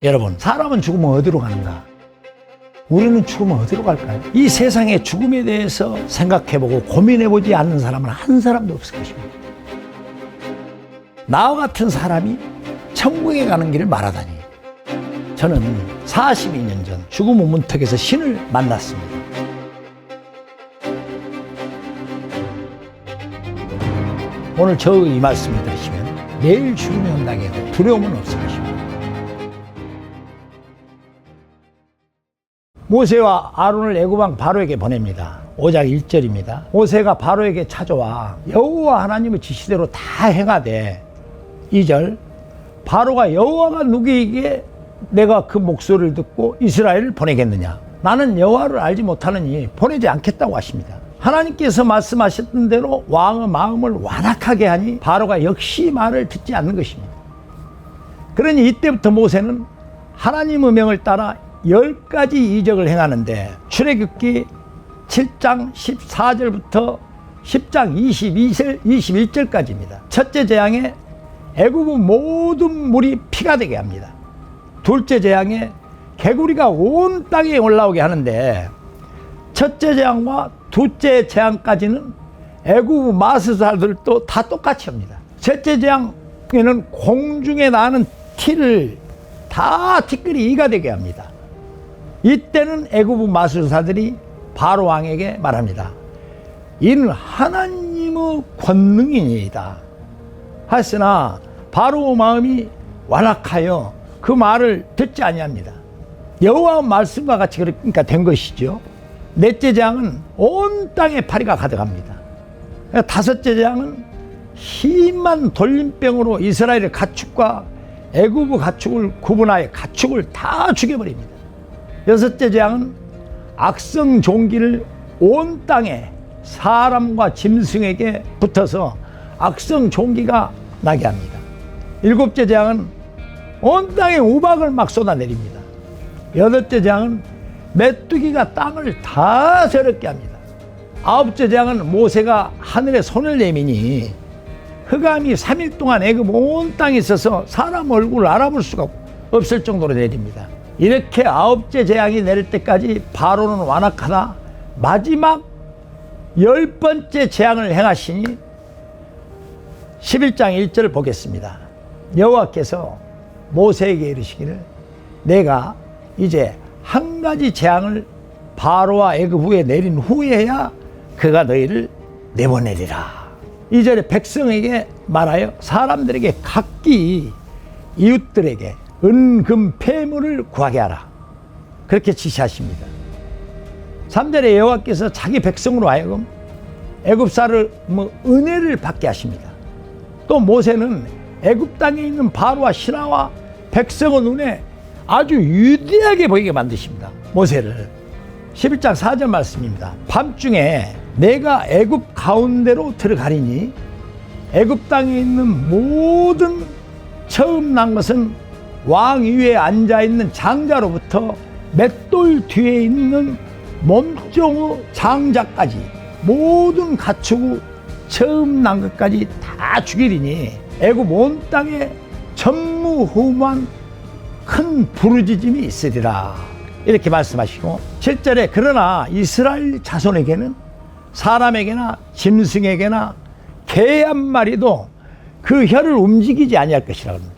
여러분, 사람은 죽으면 어디로 가는가? 우리는 죽으면 어디로 갈까요? 이 세상의 죽음에 대해서 생각해보고 고민해보지 않는 사람은 한 사람도 없을 것입니다. 나와 같은 사람이 천국에 가는 길을 말하다니. 저는 42년 전 죽음의 문턱에서 신을 만났습니다. 오늘 저의 이 말씀을 들으시면 내일 죽음이 온다고 해도 두려움은 없을 것입니다. 모세와 아론을 애굽왕 바로에게 보냅니다. 5장 1절입니다. 모세가 바로에게 찾아와 여호와 하나님의 지시대로 다 행하되 2절 바로가 여호와가 누구에게 내가 그 목소리를 듣고 이스라엘을 보내겠느냐? 나는 여호와를 알지 못하느니 보내지 않겠다고 하십니다. 하나님께서 말씀하셨던 대로 왕의 마음을 완악하게 하니 바로가 역시 말을 듣지 않는 것입니다. 그러니 이때부터 모세는 하나님의 명을 따라 10가지 이적을 행하는데 출애굽기 7장 14절부터 10장 21절까지입니다. 첫째 재앙에 애굽의 모든 물이 피가 되게 합니다. 둘째 재앙에 개구리가 온 땅에 올라오게 하는데 첫째 재앙과 둘째 재앙까지는 애굽의 마스사들도 다 똑같이 합니다. 셋째 재앙에는 공중에 나는 티를 다 티끌이 이가 되게 합니다. 이때는 애굽의 마술사들이 바로 왕에게 말합니다. 이는 하나님의 권능이니이다 하였으나 바로의 마음이 완악하여 그 말을 듣지 아니합니다. 여호와의 말씀과 같이 그러니까 된 것이죠. 넷째 재앙은 온 땅에 파리가 가득합니다. 다섯째 재앙은 심한 돌림병으로 이스라엘의 가축과 애굽의 가축을 구분하여 가축을 다 죽여버립니다. 여섯째 재앙은 악성 종기를 온 땅에 사람과 짐승에게 붙어서 악성 종기가 나게 합니다. 일곱째 재앙은 온 땅에 우박을 막 쏟아내립니다. 여덟째 재앙은 메뚜기가 땅을 다 저렇게 합니다. 아홉째 재앙은 모세가 하늘에 손을 내미니 흑암이 3일 동안 애굽 온 땅에 있어서 사람 얼굴을 알아볼 수가 없을 정도로 내립니다. 이렇게 아홉째 재앙이 내릴 때까지 바로는 완악하다 마지막 10번째 재앙을 행하시니 11장 1절을 보겠습니다. 여호와께서 모세에게 이르시기를 내가 이제 한 가지 재앙을 바로와 애굽 후에 내린 후에야 그가 너희를 내보내리라. 2절에 백성에게 말하여 사람들에게 각기 이웃들에게 은금 폐물을 구하게 하라. 그렇게 지시하십니다. 3절에 여호와께서 자기 백성으로 하여금 애굽사를 은혜를 받게 하십니다. 또 모세는 애굽 땅에 있는 바로와 신하와 백성의 눈에 아주 위대하게 보이게 만드십니다. 모세를 11장 4절 말씀입니다. 밤중에 내가 애굽 가운데로 들어가리니 애굽 땅에 있는 모든 처음 난 것은 왕 위에 앉아있는 장자로부터 맷돌 뒤에 있는 몸종의 장자까지 모든 가축의 처음 난 것까지 다 죽이리니 애굽 온 땅에 전무후무한 큰 부르짖음이 있으리라. 이렇게 말씀하시고 7절에 그러나 이스라엘 자손에게는 사람에게나 짐승에게나 개 한 마리도 그 혀를 움직이지 아니할 것이라 합니다.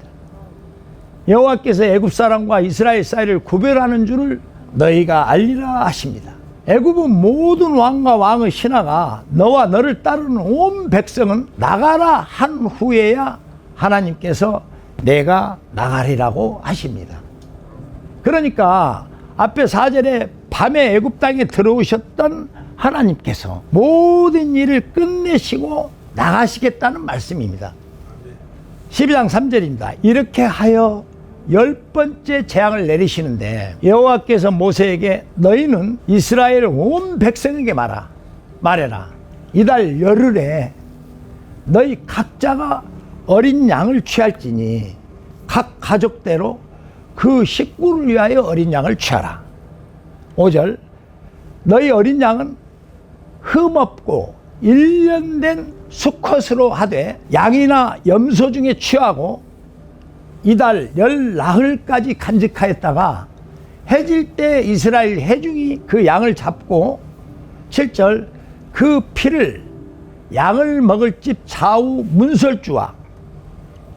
여호와께서 애굽 사람과 이스라엘 사이를 구별하는 줄을 너희가 알리라 하십니다. 애굽의 모든 왕과 왕의 신하가 너와 너를 따르는 온 백성은 나가라 한 후에야 하나님께서 내가 나가리라고 하십니다. 그러니까 앞에 4절에 밤에 애굽 땅에 들어오셨던 하나님께서 모든 일을 끝내시고 나가시겠다는 말씀입니다. 12장 3절입니다. 이렇게 하여 10번째 재앙을 내리시는데 여호와께서 모세에게 너희는 이스라엘 온 백성에게 말해라. 이달 열흘에 너희 각자가 어린 양을 취할지니 각 가족대로 그 식구를 위하여 어린 양을 취하라. 5절 너희 어린 양은 흠없고 1년 된 수컷으로 하되 양이나 염소 중에 취하고 이달 열나흘까지 간직하였다가 해질 때 이스라엘 회중이 그 양을 잡고 7절 그 피를 양을 먹을 집 좌우 문설주와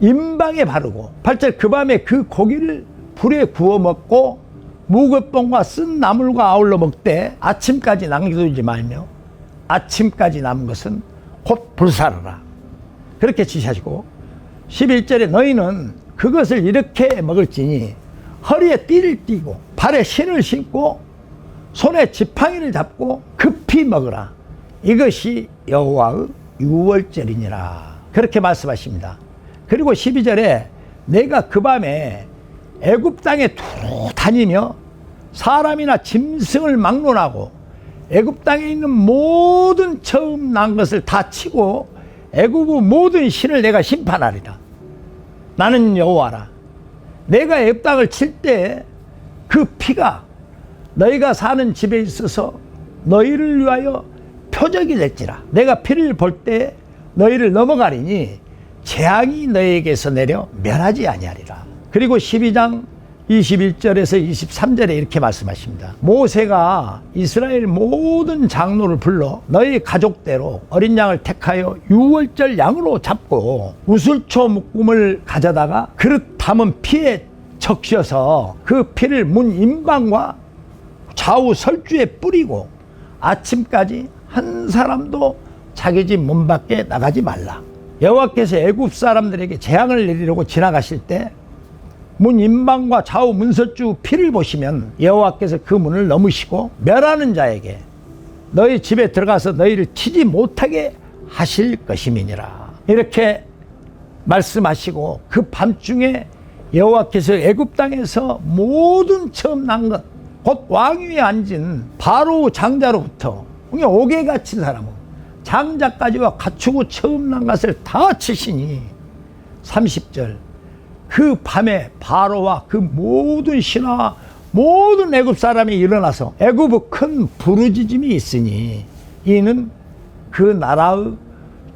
임방에 바르고 8절 그 밤에 그 고기를 불에 구워 먹고 무것봉과 쓴 나물과 아울러 먹되 아침까지 남겨두지 말며 아침까지 남은 것은 곧 불사르라. 그렇게 지시하시고 11절에 너희는 그것을 이렇게 먹을지니 허리에 띠를 띠고 발에 신을 신고 손에 지팡이를 잡고 급히 먹으라. 이것이 여호와의 유월절이니라. 그렇게 말씀하십니다. 그리고 12절에 내가 그 밤에 애굽 땅에 두루 다니며 사람이나 짐승을 막론하고 애굽 땅에 있는 모든 처음 난 것을 다 치고 애굽의 모든 신을 내가 심판하리라. 나는 여호와라. 내가 애굽 땅을 칠 때 그 피가 너희가 사는 집에 있어서 너희를 위하여 표적이 될지라. 내가 피를 볼 때 너희를 넘어가리니 재앙이 너희에게서 내려 멸하지 아니하리라. 그리고 12장 21절에서 23절에 이렇게 말씀하십니다. 모세가 이스라엘 모든 장로를 불러 너희 가족대로 어린 양을 택하여 유월절 양으로 잡고 우슬초 묶음을 가져다가 그릇 담은 피에 적셔서 그 피를 문 임방과 좌우 설주에 뿌리고 아침까지 한 사람도 자기 집 문 밖에 나가지 말라. 여호와께서 애굽 사람들에게 재앙을 내리려고 지나가실 때 문 임방과 좌우 문설주 피를 보시면 여호와께서 그 문을 넘으시고 멸하는 자에게 너희 집에 들어가서 너희를 치지 못하게 하실 것임이니라. 이렇게 말씀하시고 그 밤중에 여호와께서 애굽 땅에서 모든 처음 난 것, 곧 왕위에 앉은 바로 장자로부터 옥에 갇힌 사람은 장자까지와 갖추고 처음 난 것을 다 치시니 30절 그 밤에 바로와 그 모든 신하와 모든 애굽 사람이 일어나서 애굽의 큰 부르짖음이 있으니 이는 그 나라의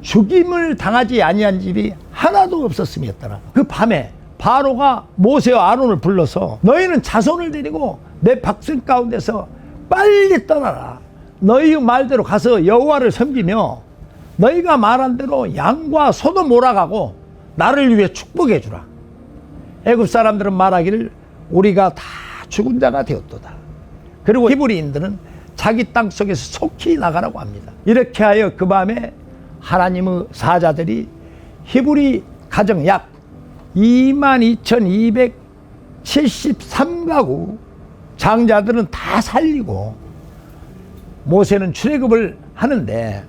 죽임을 당하지 아니한 집이 하나도 없었음이었더라. 그 밤에 바로가 모세와 아론을 불러서 너희는 자손을 데리고 내 백성 가운데서 빨리 떠나라. 너희 말대로 가서 여호와를 섬기며 너희가 말한 대로 양과 소도 몰아가고 나를 위해 축복해 주라. 애굽 사람들은 말하기를 우리가 다 죽은 자가 되었도다. 그리고 히브리인들은 자기 땅 속에서 속히 나가라고 합니다. 이렇게 하여 그 밤에 하나님의 사자들이 히브리 가정 약 22,273가구 장자들은 다 살리고 모세는 출애굽을 하는데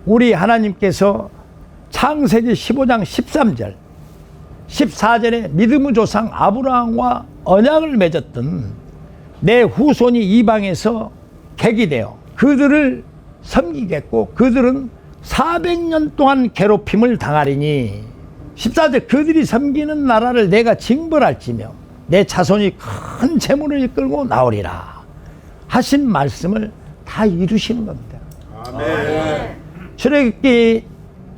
우리 하나님께서 창세기 15장 13절 14절에 믿음의 조상 아브라함과 언약을 맺었던 내 후손이 이방에서 객이되어 그들을 섬기겠고 그들은 400년 동안 괴롭힘을 당하리니 14절 그들이 섬기는 나라를 내가 징벌할지며 내 자손이 큰 재물을 이끌고 나오리라 하신 말씀을 다 이루시는 겁니다. 아멘. 출애굽기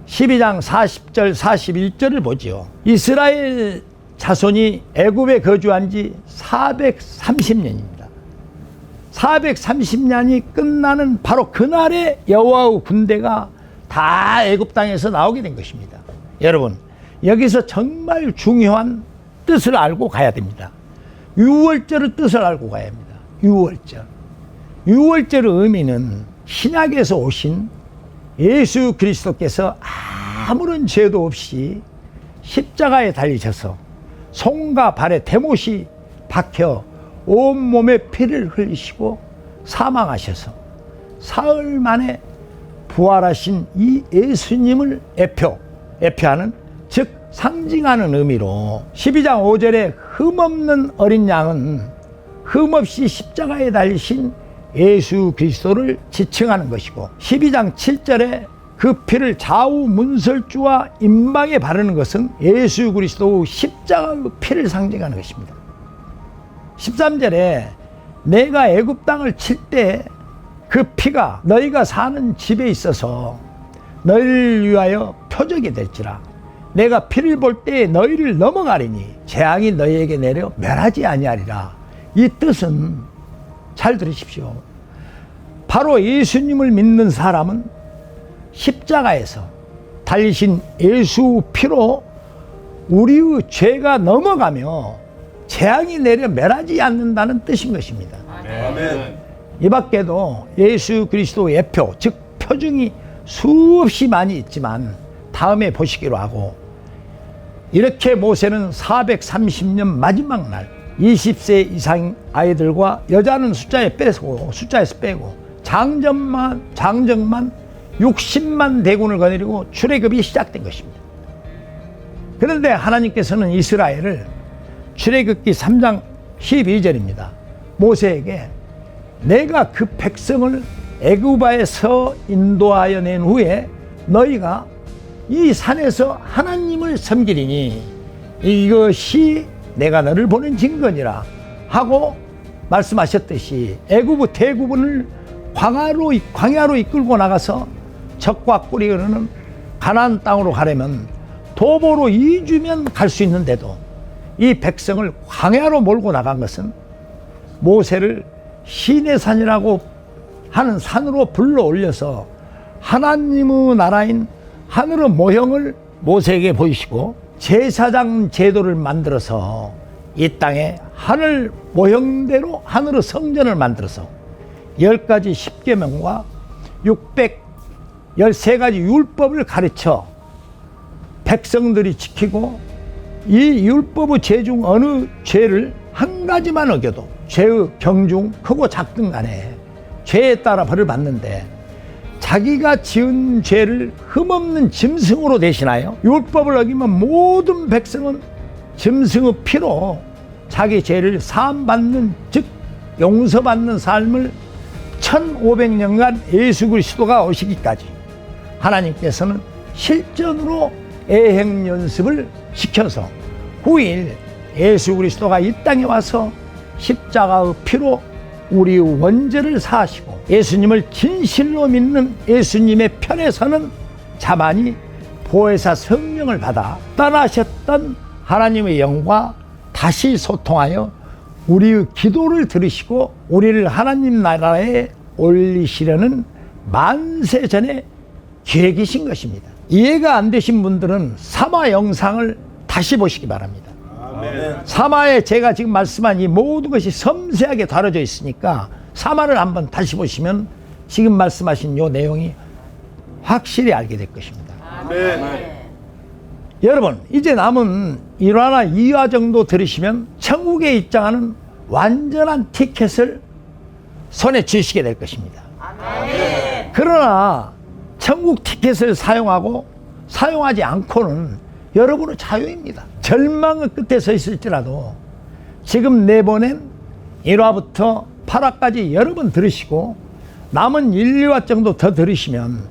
12장 40절 41절을 보지요. 이스라엘 자손이 애굽에 거주한 지 430년입니다. 430년이 끝나는 바로 그날에 여호와의 군대가 다 애굽 땅에서 나오게 된 것입니다. 여러분 여기서 정말 중요한 뜻을 알고 가야 됩니다. 유월절의 뜻을 알고 가야 합니다. 유월절. 유월절의 의미는 신약에서 오신 예수 그리스도께서 아무런 죄도 없이 십자가에 달리셔서 손과 발에 대못이 박혀 온몸에 피를 흘리시고 사망하셔서 사흘 만에 부활하신 이 예수님을 애표하는 즉 상징하는 의미로 12장 5절에 흠없는 어린 양은 흠없이 십자가에 달리신 예수 그리스도를 지칭하는 것이고 12장 7절에 그 피를 좌우 문설주와 임방에 바르는 것은 예수 그리스도의 십자가의 피를 상징하는 것입니다. 13절에 내가 애굽 땅을 칠 때 그 피가 너희가 사는 집에 있어서 너희를 위하여 표적이 될지라. 내가 피를 볼 때에 너희를 넘어가리니 재앙이 너희에게 내려 멸하지 아니하리라. 이 뜻은 잘 들으십시오. 바로 예수님을 믿는 사람은 십자가에서 달리신 예수 피로 우리의 죄가 넘어가며 재앙이 내려 멸하지 않는다는 뜻인 것입니다. 아멘. 이 밖에도 예수 그리스도 예표, 즉 표징이 수없이 많이 있지만 다음에 보시기로 하고, 이렇게 모세는 430년 마지막 날 20세 이상 아이들과 여자는 숫자에서 빼고 장정만 60만 대군을 거느리고 출애굽이 시작된 것입니다. 그런데 하나님께서는 이스라엘을 출애굽기 3장 12절입니다. 모세에게 내가 그 백성을 애굽에서 인도하여 낸 후에 너희가 이 산에서 하나님을 섬기리니 이것이 내가 너를 보낸 증거니라 하고 말씀하셨듯이 애굽의 대부분을 광야로 이끌고 나가서 적과 꿀이 흐르는 가나안 땅으로 가려면 도보로 2주면 갈 수 있는데도 이 백성을 광야로 몰고 나간 것은 모세를 시내산이라고 하는 산으로 불러 올려서 하나님의 나라인 하늘의 모형을 모세에게 보이시고 제사장 제도를 만들어서 이 땅에 하늘 모형대로 하늘의 성전을 만들어서 10가지 십계명과 613가지 율법을 가르쳐 백성들이 지키고 이 율법의 죄 중 어느 죄를 한 가지만 어겨도 죄의 경중 크고 작든 간에 죄에 따라 벌을 받는데, 자기가 지은 죄를 흠없는 짐승으로 대신하여 율법을 어기면 모든 백성은 짐승의 피로 자기 죄를 사함받는, 즉 용서받는 삶을 1500년간 예수 그리스도가 오시기까지 하나님께서는 실전으로 애행 연습을 시켜서 후일 예수 그리스도가 이 땅에 와서 십자가의 피로 우리의 원죄를 사하시고 예수님을 진실로 믿는 예수님의 편에 서는 자만이 보혜사 성령을 받아 떠나셨던 하나님의 영과 다시 소통하여 우리의 기도를 들으시고 우리를 하나님 나라에 올리시려는 만세 전에 계획이신 것입니다. 이해가 안 되신 분들은 사마 영상을 다시 보시기 바랍니다. 아멘. 사마에 제가 지금 말씀한 이 모든 것이 섬세하게 다뤄져 있으니까 사마를 한번 다시 보시면 지금 말씀하신 이 내용이 확실히 알게 될 것입니다. 아멘. 여러분, 이제 남은 1화나 2화 정도 들으시면 천국에 입장하는 완전한 티켓을 손에 쥐시게 될 것입니다. 아멘. 그러나 천국 티켓을 사용하지 않고는 여러분의 자유입니다. 절망의 끝에 서 있을지라도 지금 내보낸 1화부터 8화까지 여러 번 들으시고 남은 1, 2화 정도 더 들으시면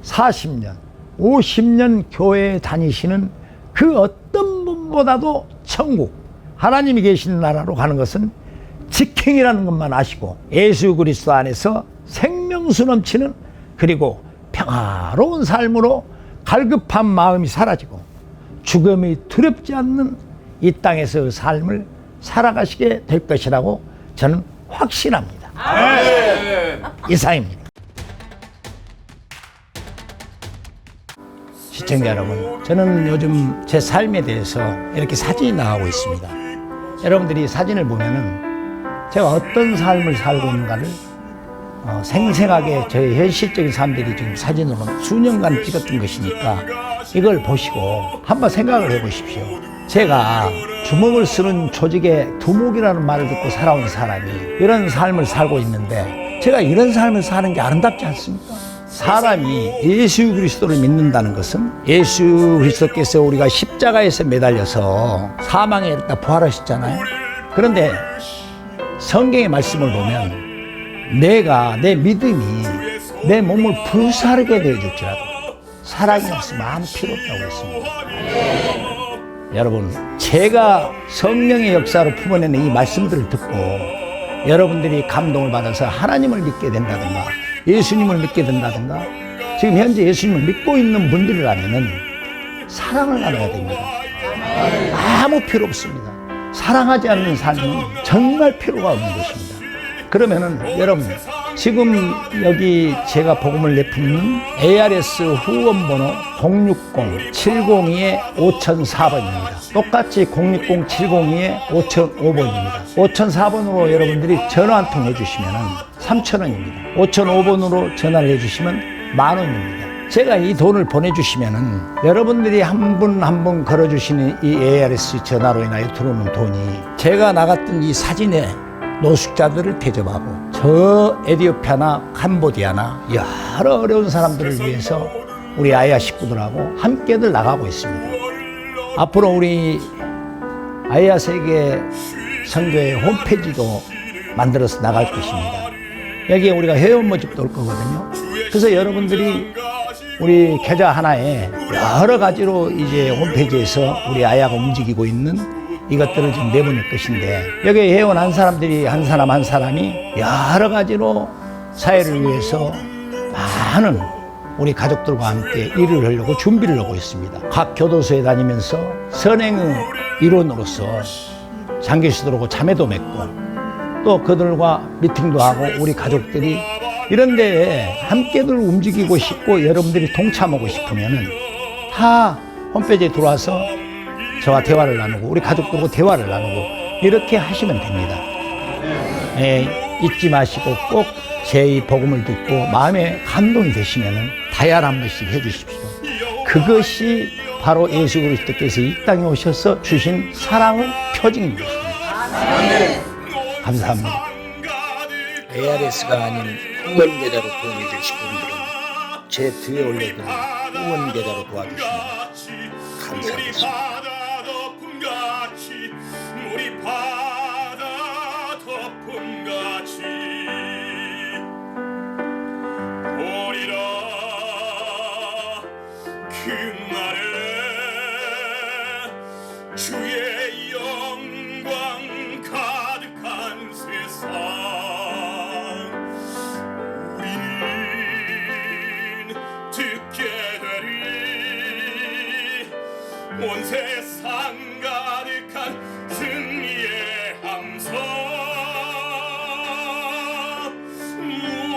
40년, 50년 교회에 다니시는 그 어떤 분보다도 천국, 하나님이 계신 나라로 가는 것은 직행이라는 것만 아시고 예수 그리스도 안에서 생명수 넘치는, 그리고 평화로운 삶으로 갈급한 마음이 사라지고 죽음이 두렵지 않는 이 땅에서의 삶을 살아가시게 될 것이라고 저는 확신합니다. 아멘. 이상입니다. 시청자 여러분, 저는 요즘 제 삶에 대해서 이렇게 사진이 나가고 있습니다. 여러분들이 사진을 보면은 제가 어떤 삶을 살고 있는가를 생생하게 저희 현실적인 사람들이 지금 사진으로 수년간 찍었던 것이니까 이걸 보시고 한번 생각을 해보십시오. 제가 주먹을 쓰는 조직의 두목이라는 말을 듣고 살아온 사람이 이런 삶을 살고 있는데, 제가 이런 삶을 사는 게 아름답지 않습니까? 사람이 예수 그리스도를 믿는다는 것은 예수 그리스도께서 우리가 십자가에서 매달려서 사망에 이르다 부활하셨잖아요. 그런데 성경의 말씀을 보면 내 믿음이 내 몸을 불사르게 되어줄지라도 사랑이 없으면 아무 필요 없다고 했습니다. 여러분, 제가 성령의 역사로 품어내는 이 말씀들을 듣고 여러분들이 감동을 받아서 하나님을 믿게 된다든가 예수님을 믿게 된다든가 지금 현재 예수님을 믿고 있는 분들이라면은 사랑을 나눠야 됩니다. 아무 필요 없습니다. 사랑하지 않는 삶은 정말 필요가 없는 것입니다. 그러면은 여러분, 지금 여기 제가 복음을 내품는 ARS 후원번호 060-702-5004번입니다. 똑같이 060-702-5005번입니다. 5004번으로 여러분들이 전화 한 통 해주시면 3,000원입니다. 5005번으로 전화를 해주시면 10,000원입니다. 제가 이 돈을 보내주시면은 여러분들이 한 분 한 분 걸어주시는 이 ARS 전화로 인하여 들어오는 돈이 제가 나갔던 이 사진에 노숙자들을 대접하고 저 에티오피아나 캄보디아나 여러 어려운 사람들을 위해서 우리 아이아 식구들하고 함께들 나가고 있습니다. 앞으로 우리 아이아 세계 선교의 홈페이지도 만들어서 나갈 것입니다. 여기에 우리가 회원 모집도 올 거거든요. 그래서 여러분들이 우리 계좌 하나에 여러 가지로 이제 홈페이지에서 우리 아이아가 움직이고 있는 이것들을 좀 내보낼 것인데, 여기에 회원한 사람들이 한 사람 한 사람이 여러 가지로 사회를 위해서 많은 우리 가족들과 함께 일을 하려고 준비를 하고 있습니다. 각 교도소에 다니면서 선행의 일원으로서 장교시들하고 자매도 맺고 또 그들과 미팅도 하고 우리 가족들이 이런 데에 함께들 움직이고 싶고 여러분들이 동참하고 싶으면은 다 홈페이지에 들어와서 저와 대화를 나누고 우리 가족들하고 대화를 나누고 이렇게 하시면 됩니다. 잊지 마시고 꼭 제 이 복음을 듣고 마음에 감동이 되시면은 다이얼 한 번씩 해주십시오. 그것이 바로 예수 그리스도께서 이 땅에 오셔서 주신 사랑의 표징인 것입니다. 감사합니다. ARS가 아닌 후원 계좌로 도움이 되실 분들은 제 뒤에 올려둔 후원 계좌로 도와주시면 감사하겠습니다. 그날에 주의 영광 가득한 세상 우리는 듣게 되리 온 세상 가득한 승리의 함성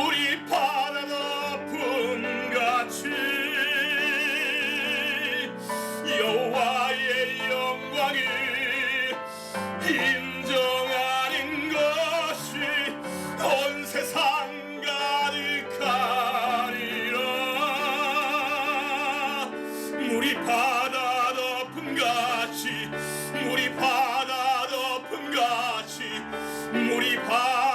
우리 바다 덮은 같이 여호와의 영광을 인정하는 것이 온 세상 가득하리라 물이 바다 덮은 같이 물이 바다 덮은 같이 물이 바다